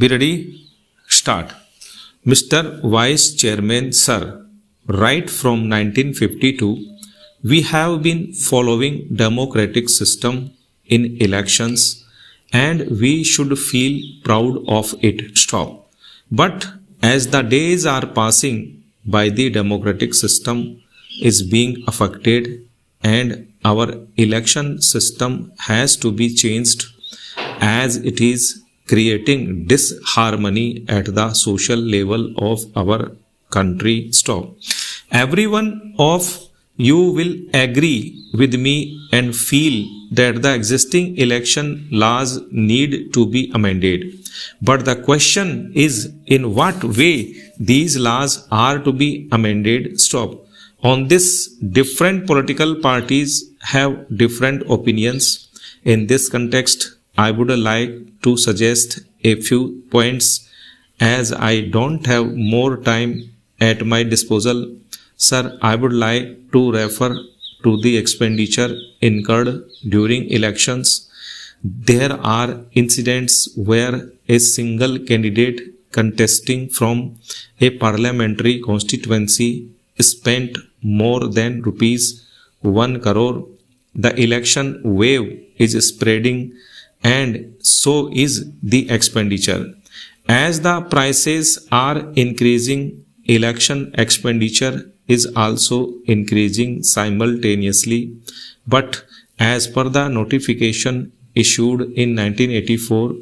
We ready? Start. Mr. Vice Chairman, sir, right from 1952, we have been following democratic system in elections and we should feel proud of it. Stop. But as the days are passing by, the democratic system is being affected and our election system has to be changed as it is creating disharmony at the social level of our country. Stop. Everyone of you will agree with me and feel that the existing election laws need to be amended. But the question is, in what way these laws are to be amended? Stop. On this, different political parties have different opinions. In this context, I would like to suggest a few points as I don't have more time at my disposal. Sir, I would like to refer to the expenditure incurred during elections. There are incidents where a single candidate contesting from a parliamentary constituency spent more than rupees 1 crore. The election wave is spreading and so is the expenditure. As the prices are increasing, election expenditure is also increasing simultaneously. But as per the notification issued in 1984,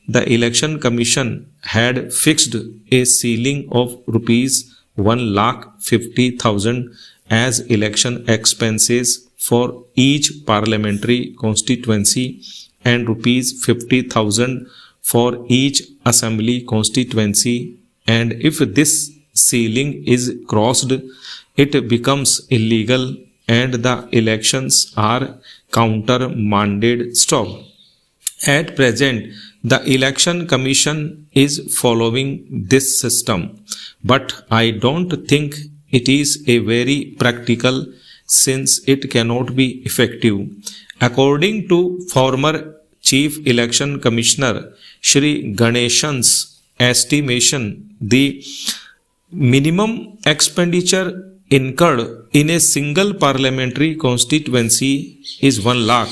the Election Commission had fixed a ceiling of rupees 1,50,000 as election expenses for each parliamentary constituency and rupees 50,000 for each assembly constituency, and if this ceiling is crossed, it becomes illegal and the elections are countermanded. Stop. At present, the Election Commission is following this system, but I don't think it is a very practical since it cannot be effective. According to former Chief Election Commissioner Shri Ganeshan's estimation, the minimum expenditure incurred in a single parliamentary constituency is 1 lakh.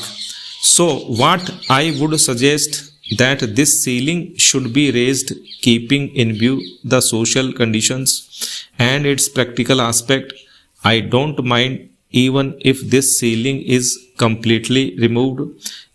So what I would suggest that this ceiling should be raised keeping in view the social conditions and its practical aspect. I don't mind even if this ceiling is completely removed.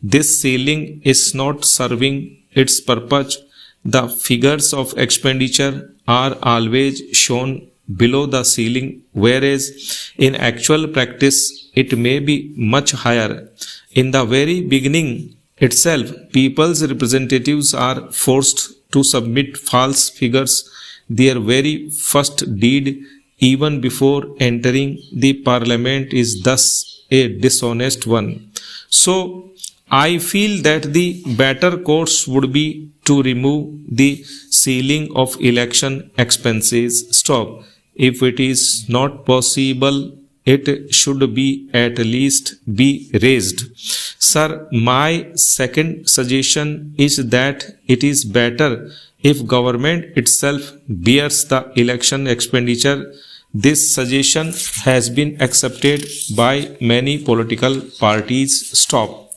This ceiling is not serving its purpose. The figures of expenditure are always shown below the ceiling, whereas in actual practice it may be much higher. In the very beginning itself, people's representatives are forced to submit false figures. Their very first deed, even before entering the parliament, is thus a dishonest one. So, I feel that the better course would be to remove the ceiling of election expenses. Stop. If it is not possible, it should be at least be raised. Sir, my second suggestion is that it is better if government itself bears the election expenditure. This suggestion has been accepted by many political parties. Stop.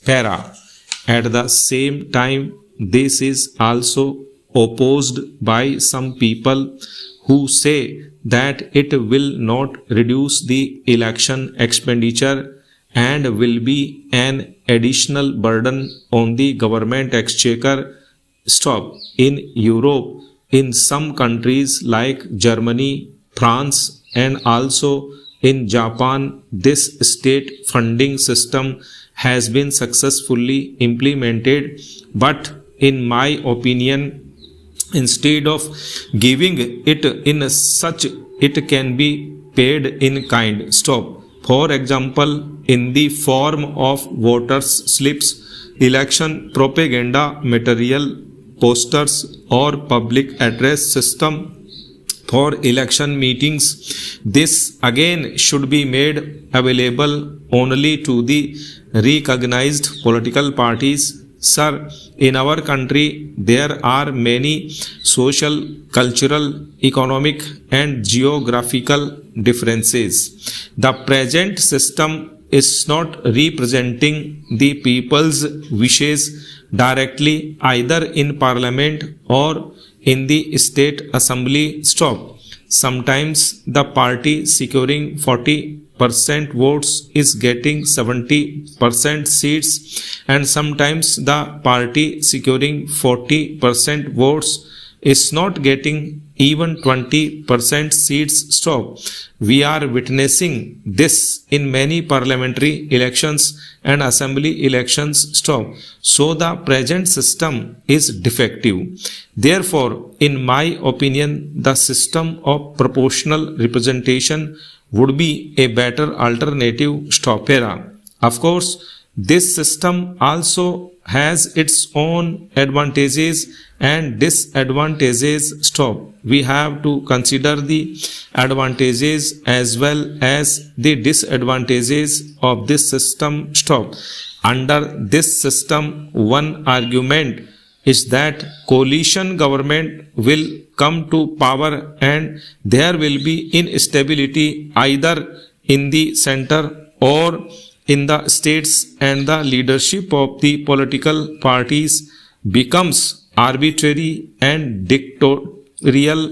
Para. At the same time, this is also opposed by some people who say that it will not reduce the election expenditure and will be an additional burden on the government exchequer. Stop. In Europe, in some countries like Germany, France, and also in Japan, this state funding system has been successfully implemented. But in my opinion, instead of giving it in such, it can be paid in kind. Stop. For example, in the form of voters' slips, election propaganda material, posters, or public address system for election meetings. This again should be made available only to the recognized political parties. Sir, in our country, there are many social, cultural, economic, and geographical differences. The present system is not representing the people's wishes directly either in parliament or in the state assembly. Stop. Sometimes the party securing 40% votes is getting 70% seats, and sometimes the party securing 40% votes is not getting even 20% seats. Stop. We are witnessing this in many parliamentary elections and assembly elections. Stop. So the present system is defective. Therefore, in my opinion, the system of proportional representation would be a better alternative. Stop. Of course, this system also has its own advantages and disadvantages. Stop. We have to consider the advantages as well as the disadvantages of this system. Stop. Under this system, one argument is that coalition government will come to power and there will be instability either in the center or in the states, and the leadership of the political parties becomes arbitrary and dictatorial.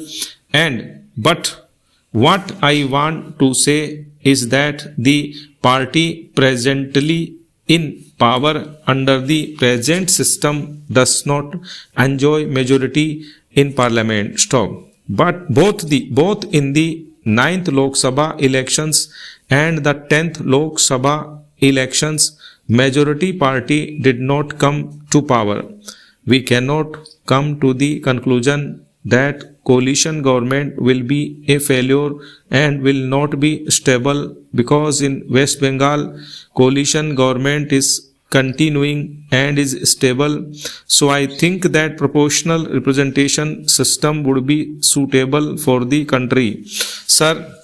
But what I want to say is that the party presently in power under the present system does not enjoy majority in parliament. Stop. But both in the 9th Lok Sabha elections and the 10th Lok Sabha elections, majority party did not come to power. We cannot come to the conclusion that coalition government will be a failure and will not be stable, because in West Bengal coalition government is continuing and is stable. So I think that proportional representation system would be suitable for the country. Sir,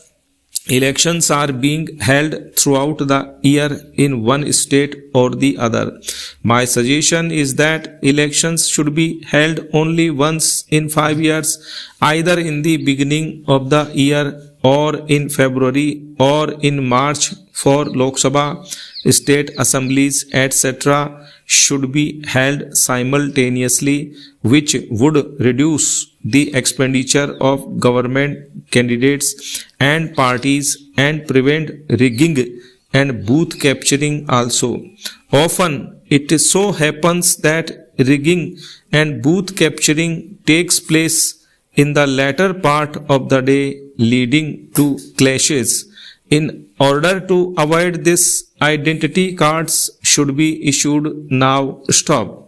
elections are being held throughout the year in one state or the other. My suggestion is that elections should be held only once in 5 years, either in the beginning of the year or in February or in March. For Lok Sabha, state assemblies, etc. should be held simultaneously, which would reduce the expenditure of government candidates and parties and prevent rigging and booth capturing also. Often it so happens that rigging and booth capturing takes place in the latter part of the day, leading to clashes. In order to avoid this, identity cards should be issued now. Stop.